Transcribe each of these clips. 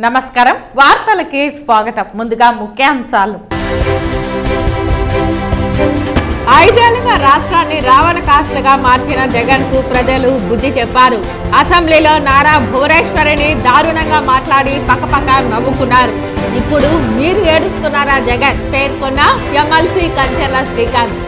నమస్కారం వార్తలకి స్వాగతం. ముందుగా ముఖ్యాంశాలు. 5 ఏళ్లుగా రాష్ట్రాన్ని రావణ కాష్టగా మార్చిన జగన్ కు ప్రజలు బుద్ధి చెప్పారు. అసెంబ్లీలో నారా భువనేశ్వరిని దారుణంగా మాట్లాడి పక్కపక్క నవ్వుకున్నారు. ఇప్పుడు మీరు ఏడుస్తున్నారా జగన్ పేర్కొన్న ఎమ్మెల్సీ కంచెల శ్రీకాంత్.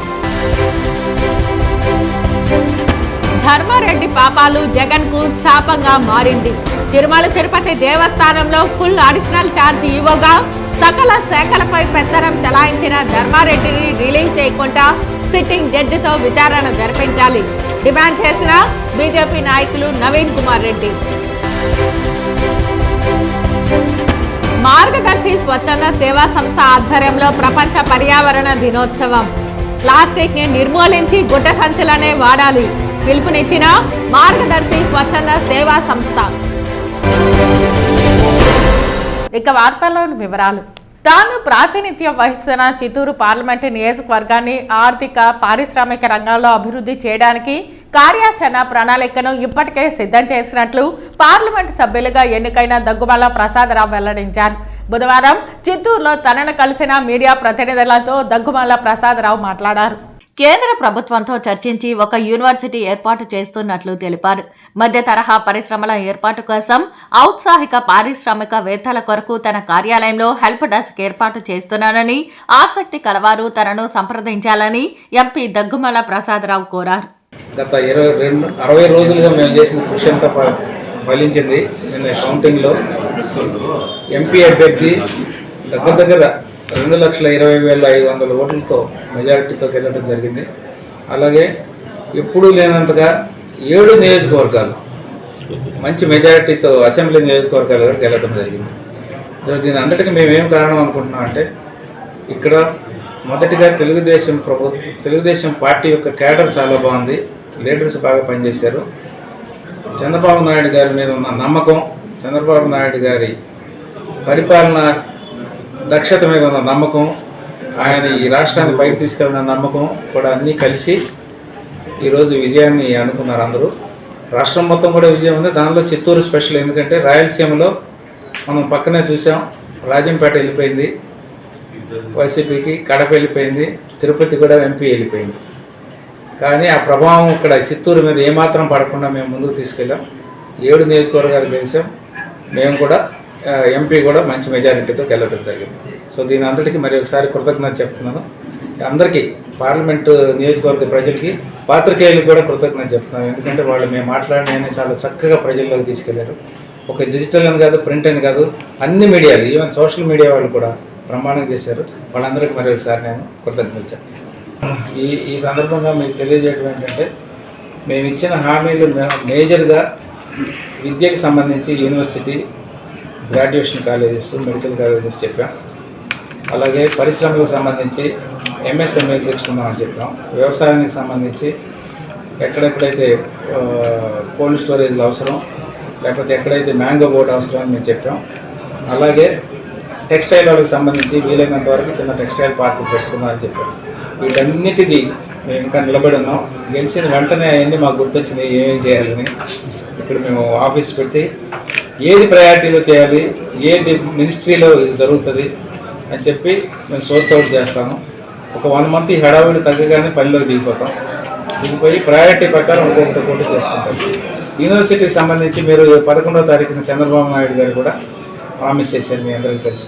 ధర్మారెడ్డి పాపాలు జగన్ కు శాపంగా మారింది. తిరుమల తిరుపతి దేవస్థానంలో ఫుల్ అడిషనల్ ఛార్జ్ ఇవ్వగా సకల శాఖలపై పెత్తనం చలాయించిన ధర్మారెడ్డిని రిలీజ్ చేయకుండా సిట్టింగ్ జడ్జితో విచారణ జరిపించాలి డిమాండ్ చేసిన బీజేపీ నాయకులు నవీన్ కుమార్ రెడ్డి. మార్గదర్శి స్వచ్ఛంద సేవా సంస్థ ఆధ్వర్యంలో ప్రపంచ పర్యావరణ దినోత్సవం. ప్లాస్టిక్ ని నిర్మూలించి గుడ్డ సంచులనే వాడాలి పిలుపునిచ్చిన మార్గదర్శి స్వచ్ఛంద సేవా సంస్థ. ఇక వార్తల్లోని వివరాలు. తాను ప్రాతినిధ్యం వహిస్తున్న చిత్తూరు పార్లమెంటు నియోజకవర్గాన్ని ఆర్థిక పారిశ్రామిక రంగాల్లో అభివృద్ధి చేయడానికి కార్యాచరణ ప్రణాళికను ఇప్పటికే సిద్ధం చేసినట్లు పార్లమెంటు సభ్యులుగా ఎన్నికైన దగ్గుబాల ప్రసాదరావు వెల్లడించారు. బుధవారం చిత్తూరులో తనను కలిసిన మీడియా ప్రతినిధులతో దగ్గుబాల ప్రసాదరావు మాట్లాడారు. కేంద్ర ప్రభుత్వంతో చర్చించి ఒక యూనివర్సిటీ ఏర్పాటు చేస్తున్నట్లు తెలిపారు. మధ్య తరహా పరిశ్రమల ఏర్పాటు కోసం ఔత్సాహిక పారిశ్రామికవేత్తల కొరకు తన కార్యాలయంలో హెల్ప్ డెస్క్ ఏర్పాటు చేస్తున్నానని, ఆసక్తి కలవారు తనను సంప్రదించాలని ఎంపీ దగ్గుమల ప్రసాదరావు కోరారు. గత 60 రోజులుగా మేము చేసిన కృషి అంతా ఫలించింది. నిన్న కౌంటింగ్లో ఎంపీ అభ్యర్థి దగ్గర 2,20,500 ఓట్లతో మెజారిటీతో గెలవడం జరిగింది. అలాగే ఎప్పుడూ లేనంతగా 7 నియోజకవర్గాలు మంచి మెజారిటీతో అసెంబ్లీ నియోజకవర్గాలు గెలవడం జరిగింది. దీని అంతటికి మేమేం కారణం అనుకుంటున్నాం అంటే, ఇక్కడ మొదటిగా తెలుగుదేశం పార్టీ యొక్క క్యాడర్ చాలా బాగుంది, లీడర్స్ బాగా పనిచేశారు. చంద్రబాబు నాయుడు గారి మీద ఉన్న నమ్మకం, చంద్రబాబు నాయుడు గారి పరిపాలన దక్షత మీద ఉన్న నమ్మకం, ఆయన ఈ రాష్ట్రాన్ని పైకి తీసుకెళ్ళిన నమ్మకం కూడా అన్నీ కలిసి ఈరోజు విజయాన్ని అనుకున్నారు అందరూ. రాష్ట్రం మొత్తం కూడా విజయం ఉంది. దానిలో చిత్తూరు స్పెషల్. ఎందుకంటే రాయలసీమలో మనం పక్కనే చూసాం, రాజంపేట వెళ్ళిపోయింది వైసీపీకి, కడప వెళ్ళిపోయింది, తిరుపతి కూడా ఎంపీ వెళ్ళిపోయింది. కానీ ఆ ప్రభావం ఇక్కడ చిత్తూరు మీద ఏమాత్రం పడకుండా మేము ముందుకు తీసుకెళ్ళాం. 7 నియోజకవర్గాలు గెలిచాం. మేము కూడా ఎంపీ కూడా మంచి మెజారిటీతో గెలవడం జరిగింది. సో దీని అంతటికి మరి ఒకసారి కృతజ్ఞత చెప్తున్నాను అందరికీ, పార్లమెంటు నియోజకవర్గ ప్రజలకి, పాత్రికేయులకు కూడా కృతజ్ఞత చెప్తున్నాను. ఎందుకంటే వాళ్ళు మేము మాట్లాడిన చాలా చక్కగా ప్రజల్లోకి తీసుకెళ్లారు. ఒక డిజిటల్ అని కాదు, ప్రింట్ అని కాదు, అన్ని మీడియాలు, ఈవెన్ సోషల్ మీడియా వాళ్ళు కూడా బ్రహ్మాండంగా చేశారు. వాళ్ళందరికీ మరి ఒకసారి నేను కృతజ్ఞతలు చెప్తాను. ఈ సందర్భంగా మీకు తెలియజేయడం ఏంటంటే, మేము ఇచ్చిన హామీలు మేజర్గా విద్యకు సంబంధించి university, graduation colleges, medical colleges చెప్పాం. అలాగే పరిశ్రమలకు సంబంధించి ఎంఎస్ఎంఈ తెచ్చుకుందామని చెప్పాం. వ్యవసాయానికి సంబంధించి ఎక్కడెక్కడైతే కోల్డ్ స్టోరేజ్లు అవసరం, లేకపోతే ఎక్కడైతే మ్యాంగో బోర్డు అవసరం అని మేము చెప్పాం. అలాగే టెక్స్టైల్ వాళ్ళకి సంబంధించి వీలైనంత వరకు చిన్న టెక్స్టైల్ పార్క్ పెట్టుకుందామని చెప్పాం. వీటన్నిటికీ మేము ఇంకా నిలబడి ఉన్నాం. గెలిచిన వెంటనే అవన్నీ మాకు గుర్తొచ్చినాయి ఏమేమి చేయాలని. ఇక్కడ మేము ఆఫీస్ పెట్టి ఏది ప్రయారిటీలో చేయాలి, ఏది మినిస్ట్రీలో ఇది జరుగుతుంది అని చెప్పి మేము సోర్స్ అవుట్ చేస్తాము. ఒక 1 మంత్ ఈ హడావిడి తగ్గగానే పనిలోకి దిగిపోయి ప్రయారిటీ ప్రకారం ఒక్కొక్కటి చేసుకుంటాం. యూనివర్సిటీకి సంబంధించి మీరు 11వ తారీఖున చంద్రబాబు నాయుడు గారు కూడా ప్రామిస్ చేశారు, మీ అందరికీ తెలుసు.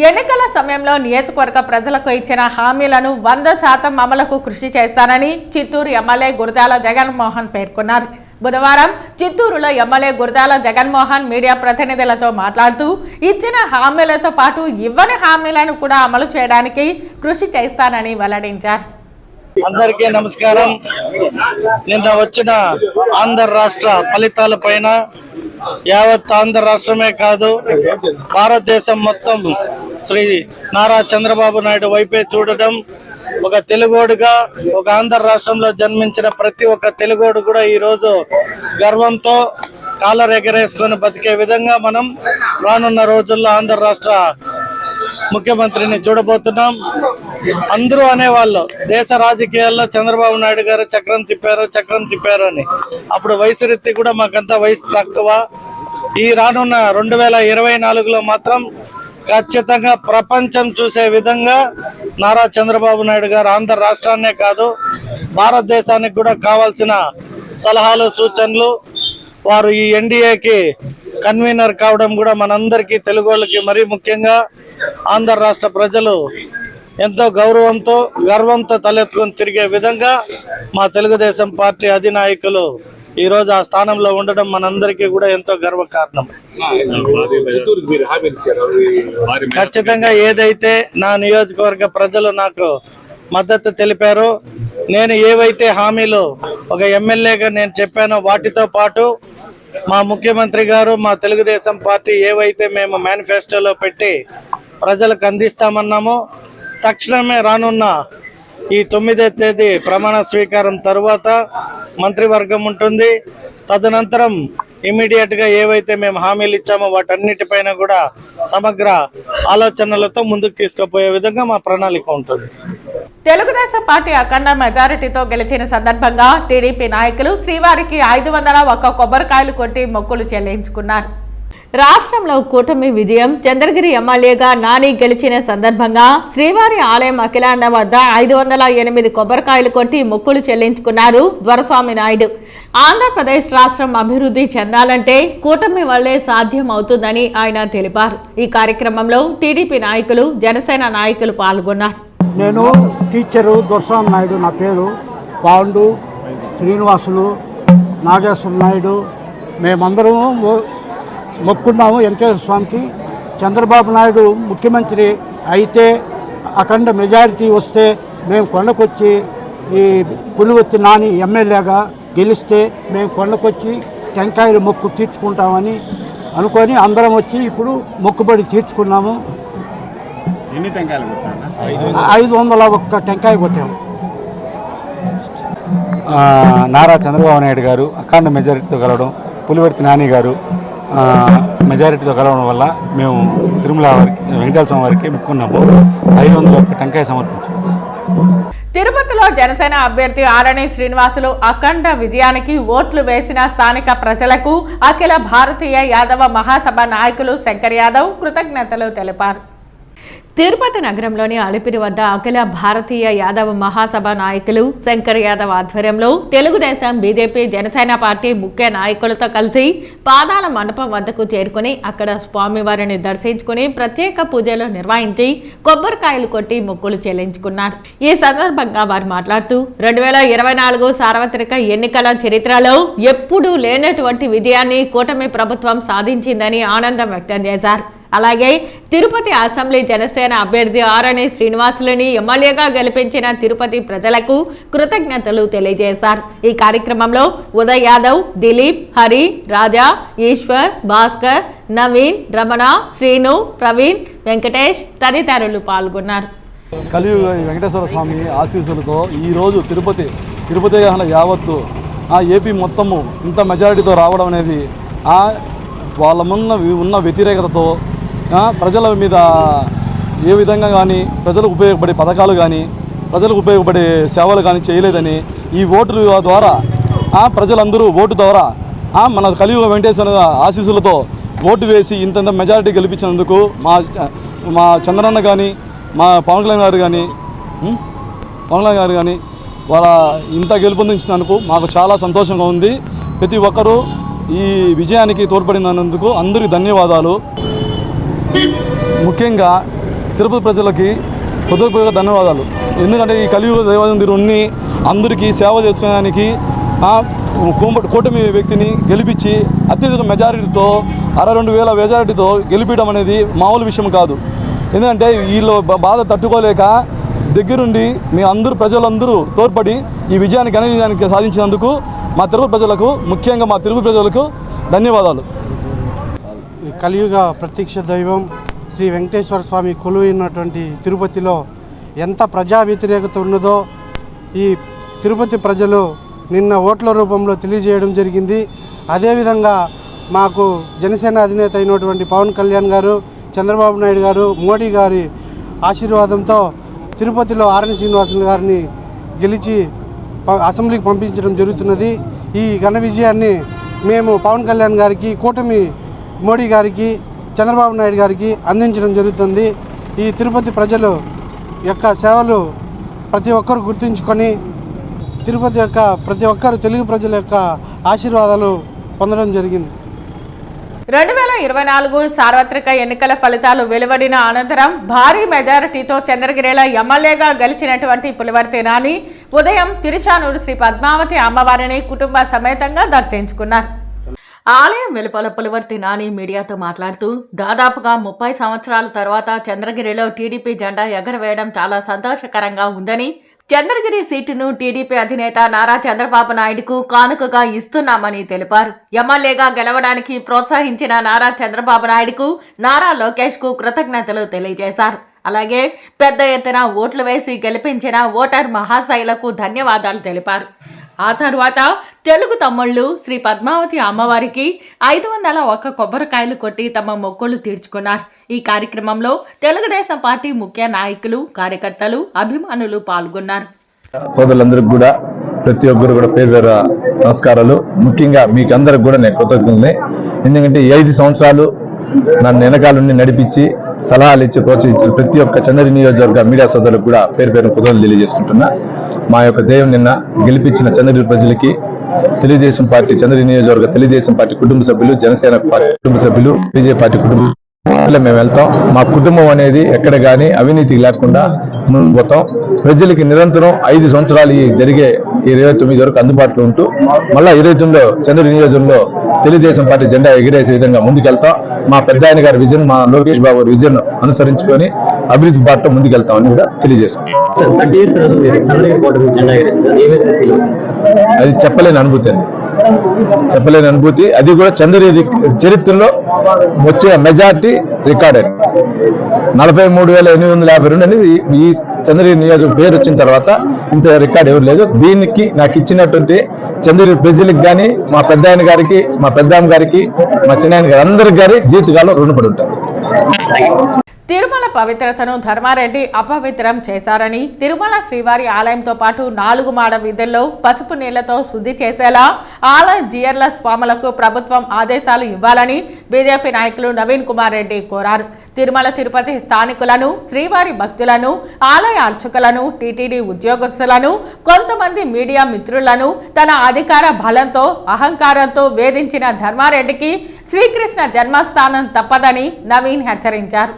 ఎన్నికల సమయంలో నియోజకవర్గ ప్రజలకు ఇచ్చిన హామీలను 100% అమలుకు కృషి చేస్తానని చిత్తూరు ఎమ్మెల్యే గురజాల జగన్మోహన్ పేర్కొన్నారు. బుధవారం చిత్తూరులో ఎమ్మెల్యే గురజాల జగన్మోహన్ మీడియా ప్రతినిధులతో మాట్లాడుతూ, ఇచ్చిన హామీలతో పాటు ఇవ్వని హామీలను కూడా అమలు చేయడానికి కృషి చేస్తానని వెల్లడించారు. అందరికీ నమస్కారం. నిన్న వచ్చిన ఆంధ్ర రాష్ట్ర ఫలితాల పైన యావత్ ఆంధ్ర రాష్ట్రమే కాదు, భారతదేశం మొత్తం శ్రీ నారా చంద్రబాబు నాయుడు వైపే చూడడం, ఒక తెలుగోడుగా, ఒక ఆంధ్ర రాష్ట్రంలో జన్మించిన ప్రతి ఒక్క తెలుగోడు కూడా ఈరోజు గర్వంతో కాలర్ ఎగరేసుకొని బతికే విధంగా మనం రానున్న రోజుల్లో ఆంధ్ర రాష్ట్ర ముఖ్యమంత్రిని చూడబోతున్నాం. అందరూ అనేవాళ్ళు దేశ రాజకీయాల్లో చంద్రబాబు నాయుడు గారు చక్రం తిప్పారు అని. అప్పుడు వయసు రీతి కూడా మాకంతా వయసు తక్కువ, ఈ రానున్న 2024లో మాత్రం ఖచ్చితంగా ప్రపంచం చూసే విధంగా నారా చంద్రబాబు నాయుడు గారు ఆంధ్ర రాష్ట్రాన్నే కాదు భారతదేశానికి కూడా కావాల్సిన సలహాలు సూచనలు వారు ఈ ఎన్డీఏకి కన్వీనర్ కావడం కూడా మనందరికీ తెలుగు వాళ్ళకి మరీ ముఖ్యంగా ఆంధ్ర రాష్ట్ర ప్రజలు ఎంతో గౌరవంతో గర్వంతో తలెత్తుకొని తిరిగే విధంగా మా తెలుగుదేశం పార్టీ అధినాయకులు ఈ రోజు ఆ స్థానంలో ఉండడం మనందరికీ కూడా ఎంతో గర్వకారణం. ఖచ్చితంగా ఏదైతే నా నియోజకవర్గ ప్రజలు నాకు మద్దతు తెలిపారో, నేను ఏవైతే హామీలు ఒక ఎమ్మెల్యేగా నేను చెప్పానో వాటితో పాటు మా ముఖ్యమంత్రి గారు మా తెలుగుదేశం పార్టీ ఏవైతే మేము మేనిఫెస్టోలో పెట్టి ప్రజలకు అందిస్తామన్నామో తక్షణమే రానున్న ఈ 9వ తేదీ ప్రమాణ స్వీకారం తరువాత మంత్రివర్గం ఉంటుంది. తదనంతరం ఇమీడియట్ గా ఏవైతే మేము హామీలు ఇచ్చామో వాటన్నిటిపైన కూడా సమగ్ర ఆలోచనలతో ముందుకు తీసుకుపోయే విధంగా మా ప్రణాళిక ఉంటుంది. తెలుగుదేశం పార్టీ అఖండ మెజారిటీతో గెలిచిన సందర్భంగా టీడీపీ నాయకులు శ్రీవారికి 501 కొబ్బరికాయలు కొట్టి మొక్కులు చెల్లించుకున్నారు. రాష్ట్రంలో కూటమి విజయం. చంద్రగిరి ఎమ్మెల్యేగా నాని గెలిచిన సందర్భంగా శ్రీవారి ఆలయం అఖిలాండ వద్ద 508 కొబ్బరికాయలు కొట్టి మొక్కులు చెల్లించుకున్నారు దొరస్వామి నాయుడు. ఆంధ్రప్రదేశ్ రాష్ట్రం అభివృద్ధి చెందాలంటే కూటమి వల్లే సాధ్యం అవుతుందని ఆయన తెలిపారు. ఈ కార్యక్రమంలో టీడీపీ నాయకులు, జనసేన నాయకులు పాల్గొన్నారు. నేను టీచరు దొరస్వామి నాయుడు, నా పేరు పాండు శ్రీనివాసులు, నాగేశ్వర నాయుడు. మేమందరము మొక్కున్నాము వెంకటేశ్వర స్వామికి. చంద్రబాబు నాయుడు ముఖ్యమంత్రి అయితే అఖండ మెజారిటీ వస్తే మేము కొండకొచ్చి ఈ పులివెత్తి నాని ఎమ్మెల్యేగా గెలిస్తే మేము కొండకొచ్చి టెంకాయలు మొక్కు తీర్చుకుంటామని అనుకొని అందరం వచ్చి ఇప్పుడు మొక్కుబడి తీర్చుకున్నాము. ఎన్ని టెంకాయలు? 501 టెంకాయ కొట్టాము. నారా చంద్రబాబు నాయుడు గారు అఖండ మెజారిటీతో గెలవడం, పులివర్తి నాని గారు మెజారిటీతో కలవడం వల్ల మేము తిరుమల వెంకటేశ్వర స్వామి వారికి మొక్కున్నాము. 501 టెంకాయ సమర్పించాము. తిరుపతిలో జనసేన అభ్యర్థి ఆరణి శ్రీనివాసులు అఖండ విజయానికి ఓట్లు వేసిన స్థానిక ప్రజలకు అఖిల భారతీయ యాదవ మహాసభ నాయకులు శంకర్ యాదవ్ కృతజ్ఞతలు తెలిపారు. తిరుపతి నగరంలోని అలిపిరి వద్ద అఖిల భారతీయ యాదవ మహాసభ నాయకులు శంకర్ యాదవ్ ఆధ్వర్యంలో తెలుగుదేశం, బీజేపీ, జనసేన పార్టీ ముఖ్య నాయకులతో కలిసి పాదాల మండపం వద్దకు చేరుకుని అక్కడ స్వామివారిని దర్శించుకుని ప్రత్యేక పూజలు నిర్వహించి కొబ్బరికాయలు కొట్టి మొక్కులు చెల్లించుకున్నారు. ఈ సందర్భంగా వారు మాట్లాడుతూ 2024 సార్వత్రిక ఎన్నికల చరిత్రలో ఎప్పుడూ లేనటువంటి విజయాన్ని కూటమి ప్రభుత్వం సాధించిందని ఆనందం వ్యక్తం చేశారు. అలాగే తిరుపతి అసెంబ్లీ జనసేన అభ్యర్థి ఆరణి శ్రీనివాసులని ఎమ్మెల్యేగా గెలిపించిన తిరుపతి ప్రజలకు కృతజ్ఞతలు తెలియజేశారు. ఈ కార్యక్రమంలో ఉదయ్ యాదవ్, దిలీప్, హరి, రాజా, ఈశ్వర్, భాస్కర్, నవీన్, రమణ, శ్రీను, ప్రవీణ్, వెంకటేష్ తదితరులు పాల్గొన్నారు. కలియుగ వెంకటేశ్వర స్వామి ఆశీస్సులతో ఈరోజు తిరుపతి యావత్తు ఏపీ మొత్తము ఇంత మెజారిటీతో రావడం అనేది వాళ్ళ ఉన్న వ్యతిరేకతతో ప్రజల మీద ఏ విధంగా కానీ ప్రజలకు ఉపయోగపడే పథకాలు కానీ ప్రజలకు ఉపయోగపడే సేవలు కానీ చేయలేదని ఈ ఓటు ద్వారా ప్రజలందరూ ఓటు ద్వారా మన కలియుగ వెంకటేశ్వర ఆశీస్సులతో ఓటు వేసి ఇంత మెజారిటీ గెలిపించినందుకు మా చంద్రన్న కానీ మా పవన్ కళ్యాణ్ గారు కానీ వాళ్ళ ఇంత గెలుపొందించినందుకు మాకు చాలా సంతోషంగా ఉంది. ప్రతి ఒక్కరూ ఈ విజయానికి తోడ్పడినందుకు అందరికీ ధన్యవాదాలు. ముఖ్యంగా తిరుపతి ప్రజలకి హృదయపూర్వక ధన్యవాదాలు. ఎందుకంటే ఈ కలియుగ దైవజనుడిని అందరికీ సేవ చేసుకోవడానికి కూటమి వ్యక్తిని గెలిపించి అత్యధిక మెజారిటీతో 62,000 మెజారిటీతో గెలిపించడం అనేది మామూలు విషయం కాదు. ఎందుకంటే వీళ్ళు బాధ తట్టుకోలేక దగ్గరుండి మీ ప్రజలందరూ తోడ్పడి ఈ విజయాన్ని ఘన విజయానికి సాధించినందుకు మా తిరుపతి ప్రజలకు, ముఖ్యంగా మా తిరుపతి ప్రజలకు ధన్యవాదాలు. కలియుగ ప్రత్యక్ష దైవం శ్రీ వెంకటేశ్వర స్వామి కొలువైనటువంటి తిరుపతిలో ఎంత ప్రజా వ్యతిరేకత ఉన్నదో ఈ తిరుపతి ప్రజలు నిన్న ఓట్ల రూపంలో తెలియజేయడం జరిగింది. అదేవిధంగా మాకు జనసేన అధినేత అయినటువంటి పవన్ కళ్యాణ్ గారు, చంద్రబాబు నాయుడు గారు, మోడీ గారి ఆశీర్వాదంతో తిరుపతిలో ఆరణి శ్రీనివాసులు గారిని గెలిచి అసెంబ్లీకి పంపించడం జరుగుతున్నది. ఈ ఘన విజయాన్ని మేము పవన్ కళ్యాణ్ గారికి, కూటమి మోడీ గారికి, చంద్రబాబు నాయుడు గారికి అందించడం జరుగుతుంది. ఈ తిరుపతి ప్రజలు యొక్క సేవలు ప్రతి ఒక్కరు గుర్తుంచుకొని తిరుపతి యొక్క ప్రతి ఒక్కరు తెలుగు ప్రజల యొక్క ఆశీర్వాదాలు పొందడం జరిగింది. 2024 సార్వత్రిక ఎన్నికల ఫలితాలు వెలువడిన అనంతరం భారీ మెజారిటీతో చంద్రగిరిలో ఎమ్మెల్యేగా గెలిచినటువంటి పులివర్తి నాని ఉదయం తిరుచానూరు శ్రీ పద్మావతి అమ్మవారిని కుటుంబ సమేతంగా దర్శించుకున్నారు. ఆలయం వెలుపల పులివర్తి నాని మీడియాతో మాట్లాడుతూ దాదాపుగా 30 సంవత్సరాల తర్వాత చంద్రగిరిలో టీడీపీ జెండా ఎగరవేయడం చాలా సంతోషకరంగా ఉందని, చంద్రగిరి సీటును టీడీపీ అధినేత నారా చంద్రబాబు నాయుడుకు కానుకగా ఇస్తున్నామని తెలిపారు. ఎమ్మెల్యేగా గెలవడానికి ప్రోత్సహించిన నారా చంద్రబాబు నాయుడుకు, నారా లోకేష్కు కృతజ్ఞతలు తెలియజేశారు. అలాగే పెద్ద ఎత్తున ఓట్లు వేసి గెలిపించిన ఓటర్ మహాశైలకు ధన్యవాదాలు తెలిపారు. ఆ తర్వాత తెలుగు తమ్ముళ్ళు శ్రీ పద్మావతి అమ్మవారికి 501 కొబ్బరికాయలు కొట్టి తమ మొక్కులు తీర్చుకున్నారు. ఈ కార్యక్రమంలో తెలుగుదేశం పార్టీ ముఖ్య నాయకులు, కార్యకర్తలు, అభిమానులు పాల్గొన్నారు. సోదరులందరికీ కూడా ప్రతి ఒక్కరు కూడా పేరు పేరు నమస్కారాలు. ముఖ్యంగా మీకు అందరికి కూడా నేను కృతజ్ఞతని. ఎందుకంటే 5 సంవత్సరాలు నన్ను వెనకాలని నడిపించి సలహాలు ఇచ్చి ప్రోత్సహించిన ప్రతి ఒక్క చంద్రగిరి నియోజకవర్గ మీడియా సోదరులకు కూడా పేరు పేరు కృతజ్ఞతలు తెలియజేసుకుంటున్నా. మా యొక్క దేవుని నిన్న గెలిపించిన చంద్రగిరి ప్రజలకి, తెలుగుదేశం పార్టీ చంద్రగిరి నియోజకవర్గ తెలుగుదేశం పార్టీ కుటుంబ సభ్యులు, జనసేన పార్టీ కుటుంబ సభ్యులు, బీజేపీ పార్టీ కుటుంబ మేము వెళ్తాం. మా కుటుంబం అనేది ఎక్కడ కానీ అవినీతి లేకుండా ముందుకు పోతాం. ప్రజలకి నిరంతరం 5 సంవత్సరాలు జరిగే 29 వరకు అందుబాటులో ఉంటూ మళ్ళా 29 చంద్రగిరి నియోజకవర్గంలో తెలుగుదేశం పార్టీ జెండా ఎగిరేసే విధంగా ముందుకెళ్తాం. మా పెద్ద ఆయన గారి విజన్, మా లోకేష్ బాబు గారి విజన్ అనుసరించుకొని అభివృద్ధి బాటలో ముందుకెళ్తామని కూడా తెలియజేస్తాం. అది చెప్పలేని అనుభూతి అండి, చెప్పలేని అనుభూతి. అది కూడా చంద్రగిరి చరిత్రలో వచ్చే మెజార్టీ రికార్డెడ్ 43,852 అనేది ఈ చంద్రగిరి నియోజకవర్గం పేరు వచ్చిన తర్వాత ఇంత రికార్డ్ ఎవరు లేదు. దీనికి నాకు ఇచ్చినటువంటి చంద్రగిరి ప్రజలకు కానీ, మా పెద్ద ఆయన గారికి, మా పెద్దమ్మ గారికి, మా చిన్న గారి అందరికి గారి జీవితకాలం రుణపడి ఉంటారు. తిరుమల పవిత్రతను ధర్మారెడ్డి అపవిత్రం చేశారని, తిరుమల శ్రీవారి ఆలయంతో పాటు 4 మాడ వీధుల్లో పసుపు నీళ్లతో శుద్ధి చేసేలా ఆలయ జియర్ల స్వాములకు ప్రభుత్వం ఆదేశాలు ఇవ్వాలని బీజేపీ నాయకులు నవీన్ కుమార్ రెడ్డి కోరారు. తిరుమల తిరుపతి స్థానికులను, శ్రీవారి భక్తులను, ఆలయ అర్చకులను, టీటీడీ ఉద్యోగస్తులను, కొంతమంది మీడియా మిత్రులను తన అధికార బలంతో, అహంకారంతో వేధించిన ధర్మారెడ్డికి శ్రీకృష్ణ జన్మస్థానం తప్పదని నవీన్ హెచ్చరించారు.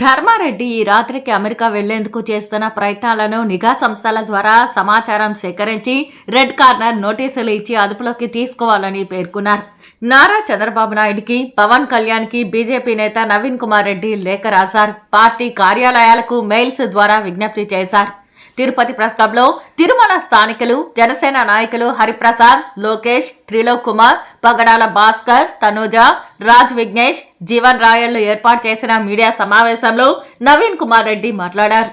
ధర్మారెడ్డి ఈ రాత్రికి అమెరికా వెళ్లేందుకు చేస్తున్న ప్రయత్నాలను నిఘా సంస్థల ద్వారా సమాచారం సేకరించి రెడ్ కార్నర్ నోటీసులు ఇచ్చి అదుపులోకి తీసుకోవాలని పేర్కొన్నారు. నారా చంద్రబాబు నాయుడికి, పవన్ కళ్యాణ్కి బీజేపీ నేత నవీన్ కుమార్ రెడ్డి లేఖ రాశారు. పార్టీ కార్యాలయాలకు మెయిల్స్ ద్వారా విజ్ఞప్తి చేశారు. తిరుపతి ప్రెస్ క్లబ్లో తిరుమల స్థానికులు, జనసేన నాయకులు హరిప్రసాద్, లోకేష్, త్రిలోక్ కుమార్, పగడాల భాస్కర్, తనూజ, రాజ్ విఘ్నేష్, జీవన్ రాయళ్లు ఏర్పాటు చేసిన మీడియా సమావేశంలో నవీన్ కుమార్ రెడ్డి మాట్లాడారు.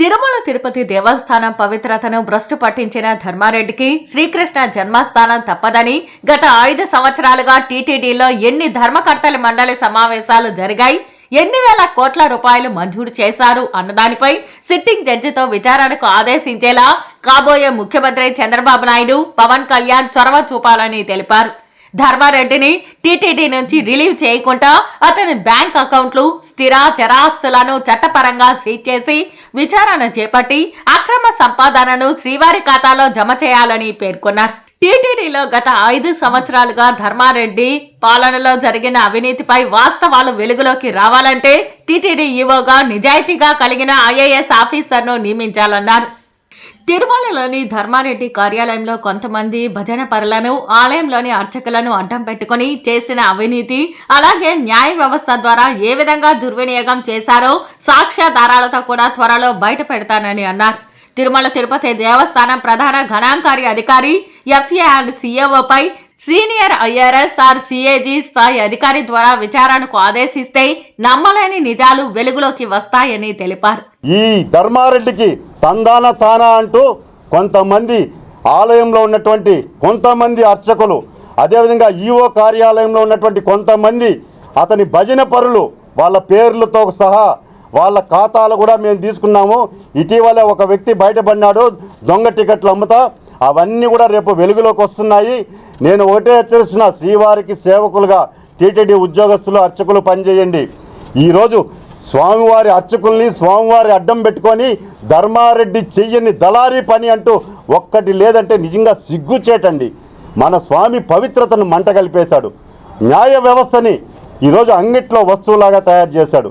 తిరుమల తిరుపతి దేవస్థానం పవిత్రతను భ్రష్టు పట్టించిన ధర్మారెడ్డికి శ్రీకృష్ణ జన్మస్థానం తప్పదని, గత 5 సంవత్సరాలుగా టీటీడీలో ఎన్ని ధర్మకర్తల మండలి సమావేశాలు జరిగాయి, ఎన్ని వేల కోట్ల రూపాయలు మంజూరు చేశారు అన్నదానిపై సిట్టింగ్ జడ్జితో విచారణకు ఆదేశించేలా కాబోయే ముఖ్యమంత్రి చంద్రబాబు నాయుడు, పవన్ కళ్యాణ్ చొరవ చూపాలని తెలిపారు. ధర్మారెడ్డిని టీటీడీ నుంచి రిలీవ్ చేయకుండా అతని బ్యాంక్ అకౌంట్లు, స్థిర చరాస్తులను చట్టపరంగా సీజ్ చేసి విచారణ చేపట్టి అక్రమ సంపాదనను శ్రీవారి ఖాతాలో జమ చేయాలని పేర్కొన్నారు. టీటీడీలో గత 5 సంవత్సరాలుగా ధర్మారెడ్డి పాలనలో జరిగిన అవినీతిపై వాస్తవాలు వెలుగులోకి రావాలంటే టీటీడీ ఈవోగా నిజాయితీగా కలిగిన ఐఏఎస్ ఆఫీసర్ను నియమించాలన్నారు. తిరుమలలోని ధర్మారెడ్డి కార్యాలయంలో కొంతమంది భజన పరులను, ఆలయంలోని అర్చకులను అడ్డం పెట్టుకుని చేసిన అవినీతి, అలాగే న్యాయ వ్యవస్థ ద్వారా ఏ విధంగా దుర్వినియోగం చేశారో సాక్ష్యాధారాలతో కూడా త్వరలో బయట పెడతానని అన్నారు. తిరుమల తిరుపతి దేవస్థానం ప్రధాన గణాంకారి అధికారి ఎఫ్ఏ అండ్ సిఏఓపై సీనియర్ ఐఆర్ఎస్ ఆర్ సిఏజీ స్థాయి అధికారి ద్వారా విచారణకు ఆదేశిస్తే నమ్మలేని నిజాలు వెలుగులోకి వస్తాయని తెలిపారు. ఈ ధర్మారెడ్డికి తందాన తానా అంటూ కొంతమంది ఆలయంలో ఉన్నటువంటి కొంతమంది అర్చకులు, అదేవిధంగా ఈఓ కార్యాలయంలో ఉన్నటువంటి కొంతమంది అతని భజన పరులు, వాళ్ళ పేర్లతో సహా వాళ్ళ ఖాతాలు కూడా మేము తీసుకున్నాము. ఇటీవలే ఒక వ్యక్తి బయటపడినాడు దొంగ టికెట్లు అమ్ముతా. అవన్నీ కూడా రేపు వెలుగులోకి వస్తున్నాయి. నేను ఒకటే హెచ్చరిస్తున్నా, శ్రీవారికి సేవకులుగా టీటీడీ ఉద్యోగస్తులు అర్చకులు పనిచేయండి. ఈరోజు స్వామివారి అర్చకుల్ని స్వామివారి అడ్డం పెట్టుకొని ధర్మారెడ్డి చెయ్యని దళారీ పని అంటూ ఒక్కటి లేదంటే నిజంగా సిగ్గుచేటండి. మన స్వామి పవిత్రతను మంట కలిపేశాడు. న్యాయ వ్యవస్థని ఈరోజు అంగిట్లో వస్తువులాగా తయారు చేశాడు.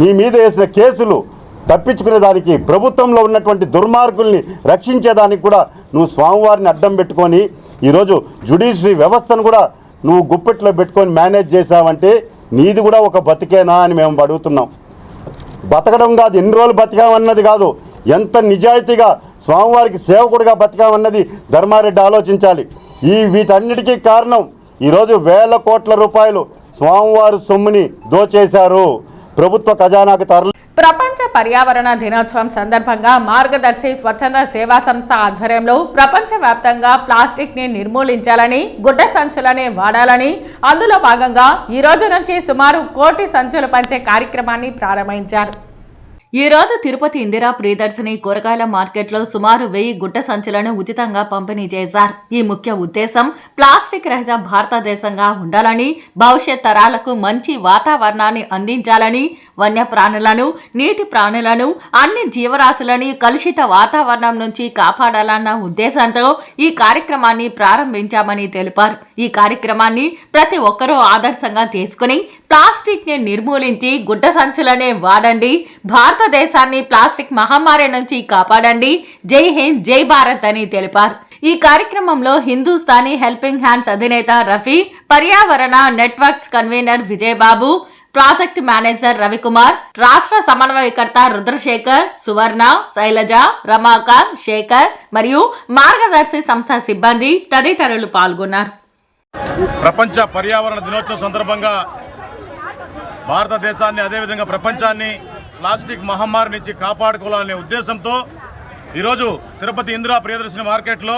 నీ మీద వేసిన కేసులు తప్పించుకునేదానికి, ప్రభుత్వంలో ఉన్నటువంటి దుర్మార్గుల్ని రక్షించేదానికి కూడా నువ్వు స్వామివారిని అడ్డం పెట్టుకొని ఈరోజు జ్యుడిషియరీ వ్యవస్థను కూడా నువ్వు గుప్పెట్లో పెట్టుకొని మేనేజ్ చేసావంటే నీది కూడా ఒక బతికేనా అని మేము అడుగుతున్నాం. బతకడం కాదు, ఎన్ని రోజులు బతికామన్నది కాదు, ఎంత నిజాయితీగా స్వామివారికి సేవకుడిగా బతికామన్నది ధర్మారెడ్డి ఆలోచించాలి. వీటన్నిటికీ కారణం ఈరోజు వేల కోట్ల రూపాయలు స్వామివారి సొమ్ముని దోచేశారు, ప్రభుత్వ ఖజానాకు తరలి. ప్రపంచ పర్యావరణ దినోత్సవం సందర్భంగా మార్గదర్శి స్వచ్ఛంద సేవా సంస్థ ఆధ్వర్యంలో ప్రపంచవ్యాప్తంగా ప్లాస్టిక్ ని నిర్మూలించాలని, గుడ్డ సంచులనే వాడాలని, అందులో భాగంగా ఈ రోజు నుంచి సుమారు 1 కోటి సంచులు పంచే కార్యక్రమాన్ని ప్రారంభించారు. ఈ రోజు తిరుపతి ఇందిరా ప్రియదర్శిని కూరగాయల మార్కెట్లో సుమారు 1000 గుడ్డ సంచులను ఉచితంగా పంపిణీ చేశారు. ఈ ముఖ్య ఉద్దేశం ప్లాస్టిక్ రహిత భారతదేశంగా ఉండాలని, భవిష్యత్ తరాలకు మంచి వాతావరణాన్ని అందించాలని, వన్యప్రాణులను, నీటి ప్రాణులను, అన్ని జీవరాశులని కలుషిత వాతావరణం నుంచి కాపాడాలన్న ఉద్దేశంతో ఈ కార్యక్రమాన్ని ప్రారంభించామని తెలిపారు. ఈ కార్యక్రమాన్ని ప్రతి ఒక్కరూ ఆదర్శంగా తీసుకుని ప్లాస్టిక్ ని నిర్మూలించి గుడ్డ సంచులనే వాడండి, భారతదేశాన్ని ప్లాస్టిక్ మహమ్మారి నుంచి కాపాడండి, జై హింద్ జై భారత్ అని తెలిపారు. ఈ కార్యక్రమంలో హిందూస్థానీ హెల్పింగ్ హ్యాండ్స్ అధినేత రఫీ, పర్యావరణ networks convener Vijaya Babu, project manager Ravikumar, రాష్ట్ర సమన్వయకర్త రుద్రశేఖర్, సువర్ణ, శైలజ, రమాకాంత్, శేఖర్ మరియు మార్గదర్శి సంస్థ సిబ్బంది తదితరులు పాల్గొన్నారు. ప్రపంచ పర్యావరణ దినోత్సవం సందర్భంగా భారతదేశాన్ని, అదేవిధంగా ప్రపంచాన్ని ప్లాస్టిక్ మహమ్మారి నుంచి కాపాడుకోవాలనే ఉద్దేశంతో ఈరోజు తిరుపతి ఇందిరా ప్రియదర్శిని మార్కెట్లో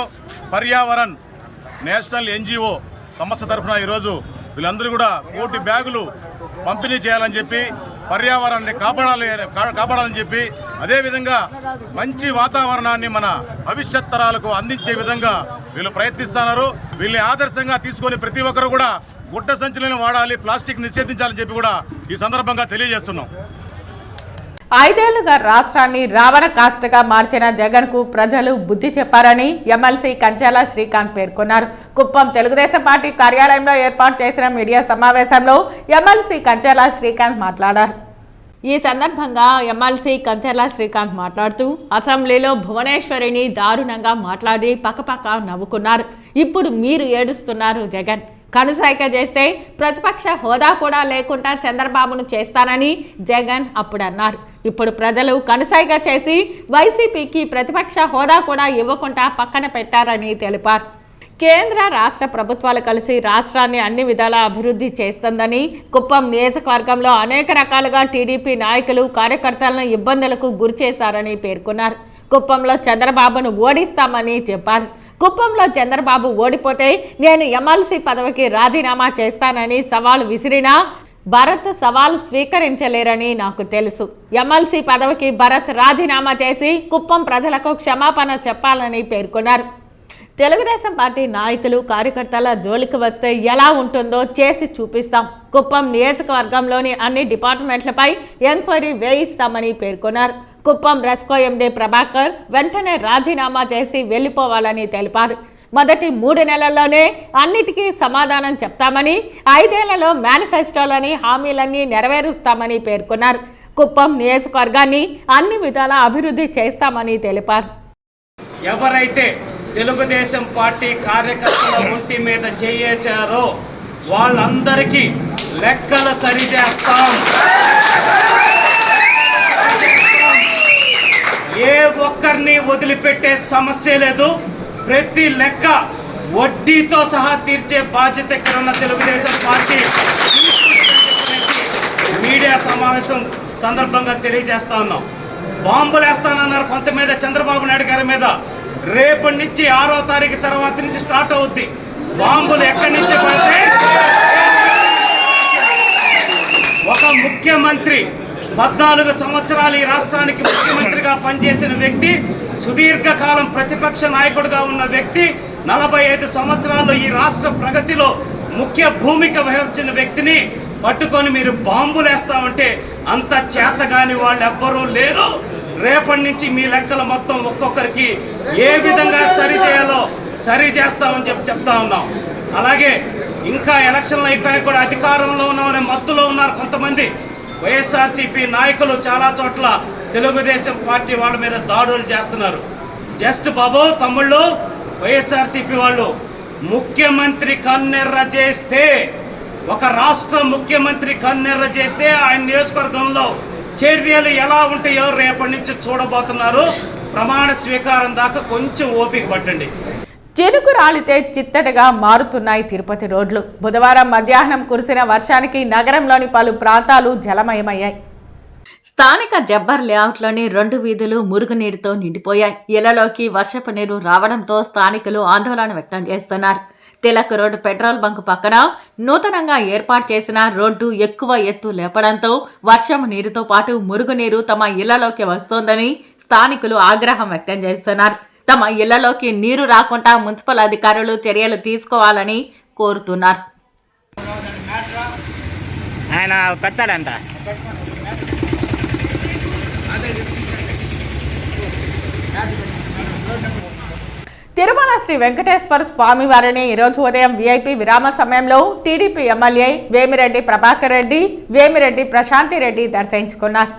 పర్యావరణ్ నేషనల్ ఎన్జిఓ సంస్థ తరఫున ఈరోజు వీళ్ళందరూ కూడా 1 కోటి బ్యాగులు పంపిణీ చేయాలని చెప్పి, పర్యావరణాన్ని కాపాడాలని చెప్పి, అదేవిధంగా మంచి వాతావరణాన్ని మన భవిష్యత్ తరాలకు అందించే విధంగా వీళ్ళు ప్రయత్నిస్తున్నారు. వీళ్ళని ఆదర్శంగా తీసుకొని ప్రతి ఒక్కరు కూడా గుడ్డ సంచులను వాడాలి, ప్లాస్టిక్ నిషేధించాలని చెప్పి కూడా ఈ సందర్భంగా తెలియజేస్తున్నాం. 5 ఏళ్లుగా రాష్ట్రాన్ని రావణ కాస్టగా మార్చిన జగన్ కు ప్రజలు బుద్ధి చెప్పారని ఎమ్మెల్సీ కంచాల శ్రీకాంత్ పేర్కొన్నారు. కుప్పం తెలుగుదేశం పార్టీ కార్యాలయంలో ఏర్పాటు చేసిన మీడియా సమావేశంలో ఎమ్మెల్సీ కంచాల శ్రీకాంత్ మాట్లాడారు. ఈ సందర్భంగా ఎమ్మెల్సీ కంచాల శ్రీకాంత్ మాట్లాడుతూ అసెంబ్లీలో భువనేశ్వరిని దారుణంగా మాట్లాడి పక్కపక్క నవ్వుకున్నారు. ఇప్పుడు మీరు ఏడుస్తున్నారు జగన్. కనుసైక చేస్తే ప్రతిపక్ష హోదా కూడా లేకుండా చంద్రబాబును చేస్తానని జగన్ అప్పుడు అన్నారు. ఇప్పుడు ప్రజలు కనుసైక చేసి వైసీపీకి ప్రతిపక్ష హోదా కూడా ఇవ్వకుండా పక్కన పెట్టారని తెలిపారు. కేంద్ర రాష్ట్ర ప్రభుత్వాలు కలిసి రాష్ట్రాన్ని అన్ని విధాలా అభివృద్ధి చేస్తుందని, కుప్పం నియోజకవర్గంలో అనేక రకాలుగా టీడీపీ నాయకులు కార్యకర్తలను ఇబ్బందులకు గురిచేశారని పేర్కొన్నారు. కుప్పంలో చంద్రబాబును ఓడిస్తామని చెప్పారు. కుప్పంలో చంద్రబాబు ఓడిపోతే నేను ఎమ్మెల్సీ పదవికి రాజీనామా చేస్తానని సవాల్ విసిరినా భరత్ సవాల్ స్వీకరించలేరని నాకు తెలుసు. ఎమ్మెల్సీ పదవికి భరత్ రాజీనామా చేసి కుప్పం ప్రజలకు క్షమాపణ చెప్పాలని పేర్కొన్నారు. తెలుగుదేశం పార్టీ నాయకులు కార్యకర్తల జోలికి వస్తే ఎలా ఉంటుందో చేసి చూపిస్తాం. కుప్పం నియోజకవర్గంలోని అన్ని డిపార్ట్మెంట్లపై ఎంక్వైరీ వేయిస్తామని పేర్కొన్నారు. కుప్పం రెస్కో ఎండీ ప్రభాకర్ వెంటనే రాజీనామా చేసి వెళ్లిపోవాలని తెలిపారు. మొదటి 3 నెలల్లోనే అన్నిటికీ సమాధానం చెప్తామని, 5 ఏళ్లలో మేనిఫెస్టోలని హామీలన్నీ నెరవేరుస్తామని పేర్కొన్నారు. కుప్పం నియోజకవర్గాన్ని అన్ని విధాలా అభివృద్ధి చేస్తామని తెలిపారు. ఎవరైతే తెలుగుదేశం పార్టీ కార్యకర్తల ఒంటి మీద చేయేశారో వాళ్ళందరికీ లెక్కలు సరిచేస్తాం. ఏ ఒక్కరిని వదిలిపెట్టే సమస్య లేదు. ప్రతి లెక్క వడ్డీతో సహా తీర్చే బాధ్యత ఇక్కడ ఉన్న తెలుగుదేశం పార్టీ మీడియా సమావేశం సందర్భంగా తెలియజేస్తా ఉన్నాం. బాంబులు వేస్తానన్నారు కొంత మీద చంద్రబాబు నాయుడు గారి మీద. రేపటి నుంచి 6వ తారీఖు తర్వాత నుంచి స్టార్ట్ అవుద్ది. బాంబులు ఎక్కడి నుంచి పడితే ఒక ముఖ్యమంత్రి 14 సంవత్సరాలు ఈ రాష్ట్రానికి ముఖ్యమంత్రిగా పనిచేసిన వ్యక్తి, సుదీర్ఘకాలం ప్రతిపక్ష నాయకుడిగా ఉన్న వ్యక్తి, 45 సంవత్సరాల్లో ఈ రాష్ట్ర ప్రగతిలో ముఖ్య భూమిక వహించిన వ్యక్తిని పట్టుకొని మీరు బాంబులు వేస్తామంటే అంత చేతగాని వాళ్ళు ఎవ్వరూ లేరు. రేపటి నుంచి మీ లెక్కలు మొత్తం ఒక్కొక్కరికి ఏ విధంగా సరి చేయాలో సరి చేస్తామని చెప్తా ఉన్నాం. అలాగే ఇంకా ఎలక్షన్లు అయిపోయాక కూడా అధికారంలో ఉన్నామనే మత్తులో ఉన్నారు కొంతమంది వైఎస్ఆర్సీపీ నాయకులు. చాలా చోట్ల తెలుగుదేశం పార్టీ వాళ్ళ మీద దాడులు చేస్తున్నారు. జస్ట్ బాబు తమ్ముళ్ళు, వైఎస్ఆర్సీపీ వాళ్ళు ముఖ్యమంత్రి కన్నెర్ర చేస్తే, ఒక రాష్ట్ర ముఖ్యమంత్రి కన్నెర్ర చేస్తే ఆయన నియోజకవర్గంలో చర్యలు ఎలా ఉంటాయో రేపటి నుంచి చూడబోతున్నారు. ప్రమాణ స్వీకారం దాకా కొంచెం ఓపిక పట్టండి. చెనుకు రాలితే చిత్తడిగా మారుతున్నాయి తిరుపతి రోడ్లు. బుధవారం మధ్యాహ్నం కురిసిన వర్షానికి నగరంలోని పలు ప్రాంతాలు జలమయమయ్యాయి. స్థానిక జబ్బర్ లేఅవుట్లోని 2 వీధులు మురుగునీరుతో నిండిపోయాయి. ఇళ్లలోకి వర్షపు నీరు రావడంతో స్థానికులు ఆందోళన వ్యక్తం చేస్తున్నారు. తిలక్ రోడ్డు పెట్రోల్ బంక్ పక్కన నూతనంగా ఏర్పాటు చేసిన రోడ్డు ఎక్కువ ఎత్తు లేపడంతో వర్షం నీరుతో పాటు మురుగునీరు తమ ఇళ్లలోకి వస్తోందని స్థానికులు ఆగ్రహం వ్యక్తం చేస్తున్నారు. తమ ఇళ్లలోకి నీరు రాకుండా మున్సిపల్ అధికారులు చర్యలు తీసుకోవాలని కోరుతున్నారు. తిరుమల శ్రీ వెంకటేశ్వర స్వామి వారిని ఈరోజు ఉదయం వీఐపీ విరామ సమయంలో టీడీపీ ఎమ్మెల్యే వేమిరెడ్డి ప్రభాకర్ రెడ్డి, వేమిరెడ్డి ప్రశాంతి రెడ్డి దర్శించుకున్నారు.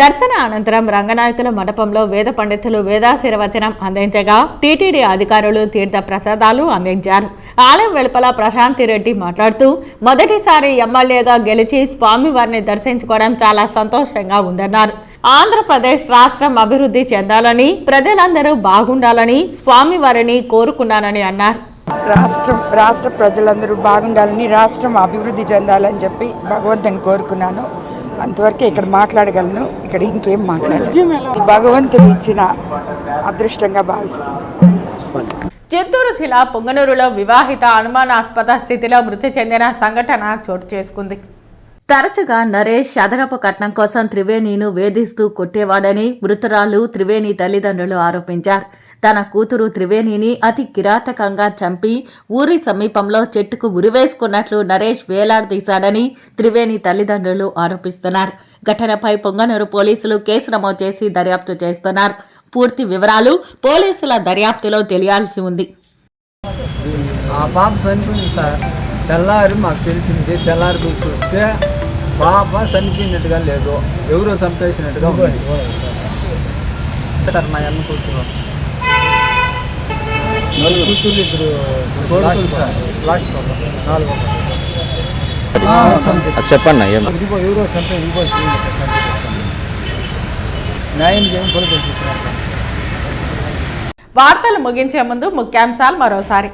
దర్శన అనంతరం రంగనాయకుల మండపంలో వేద పండితులు వేదాశీర్వచనం అందించగా టీటీడీ అధికారులు తీర్థ ప్రసాదాలు అందించారు. ఆలయం వెలుపల ప్రశాంతి రెడ్డి మాట్లాడుతూ, మొదటిసారి ఎమ్మెల్యేగా గెలిచి స్వామివారిని దర్శించుకోవడం చాలా సంతోషంగా ఉందన్నారు. ఆంధ్రప్రదేశ్ రాష్ట్రం అభివృద్ధి చెందాలని, ప్రజలందరూ బాగుండాలని స్వామివారిని కోరుకున్నానని అన్నారు. రాష్ట్ర ప్రజలందరూ బాగుండాలని, రాష్ట్రం అభివృద్ధి చెందాలని చెప్పి భగవంతుని కోరుకున్నాను. అంతవరకే ఇక్కడ మాట్లాడగలను. ఇక్కడ ఇంకేం మాట్లాడలేదు. భగవంతుడు ఇచ్చిన అదృష్టంగా భావిస్తాను. చిత్తూరు జిల్లా పొంగనూరులో వివాహిత అనుమానాస్పద స్థితిలో మృతి చెందిన సంఘటన చోటు చేసుకుంది. తరచుగా నరేష్ అదనపు కట్నం కోసం త్రివేణిను వేధిస్తూ కొట్టేవాడని మృతురాలు త్రివేణి తల్లిదండ్రులు ఆరోపించారు. తన కూతురు త్రివేణిని అతి కిరాతకంగా చంపి ఊరి సమీపంలో చెట్టుకు ఉరివేసుకున్నట్లు నరేష్ వేలాడదీశాడని త్రివేణి తల్లిదండ్రులు ఆరోపిస్తున్నారు. ఘటనపై పొంగనూరు పోలీసులు కేసు నమోదు చేసి దర్యాప్తు చేస్తున్నారు. పూర్తి వివరాలు పోలీసుల దర్యాప్తులో తెలియాల్సి ఉంది. తెల్లారి మాకు తెలిసింది. తెల్లారి చూస్తే పాప చనిపోయినట్టుగా లేదు, ఎవరో చంపేసినట్టుగా సార్. మా అన్న కూతురు ఇద్దరు కొడుకులు సార్. లాస్ట్ 4 చెప్పండి. ఎవరో చంపే న్యాయం చేయడం కూడా. వార్తలు ముగించే ముందు ముఖ్యాంశాలు మరోసారి.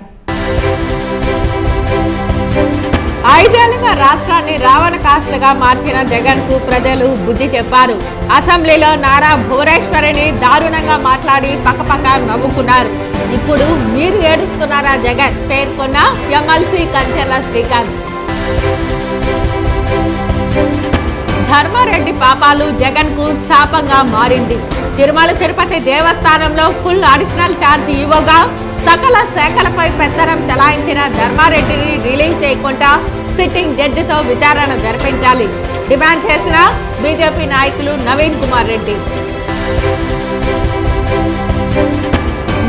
5 ఏళ్లుగా రాష్ట్రాన్ని రావణ కాస్ట్లుగా మార్చిన జగన్ కు ప్రజలు బుద్ధి చెప్పారు. అసెంబ్లీలో నారా భువనేశ్వరిని దారుణంగా మాట్లాడి పక్కపక్క నవ్వుకున్నారు. ఇప్పుడు మీరు ఏడుస్తున్నారా జగన్ పేర్కొన్న ఎమ్మెల్సీ కంచెల శ్రీకాంత్. ధర్మారెడ్డి పాపాలు జగన్ కు శాపంగా మారింది. తిరుమల తిరుపతి దేవస్థానంలో ఫుల్ అడిషనల్ ఛార్జ్ ఈవోగా సకల శాఖలపై పెత్తనం చలాయించిన ధర్మారెడ్డిని రిలీజ్ చేయకుండా సిట్టింగ్ జడ్జితో విచారణ జరిపించాలి డిమాండ్ చేసిన బీజేపీ నాయకులు నవీన్ కుమార్ రెడ్డి.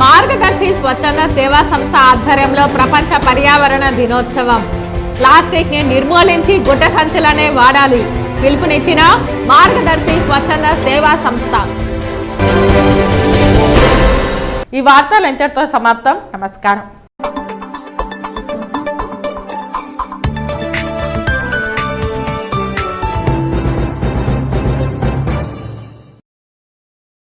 మార్గదర్శి స్వచ్ఛంద సేవా సంస్థ ఆధ్వర్యంలో ప్రపంచ పర్యావరణ దినోత్సవం. ప్లాస్టిక్ ని నిర్మూలించి గుడ్డ సంచులనే వాడాలి పిలుపునిచ్చిన మార్గదర్శి స్వచ్ఛంద సేవా సంస్థ. ఈ వార్తలు ఇంతటితో సమాప్తం. నమస్కారం.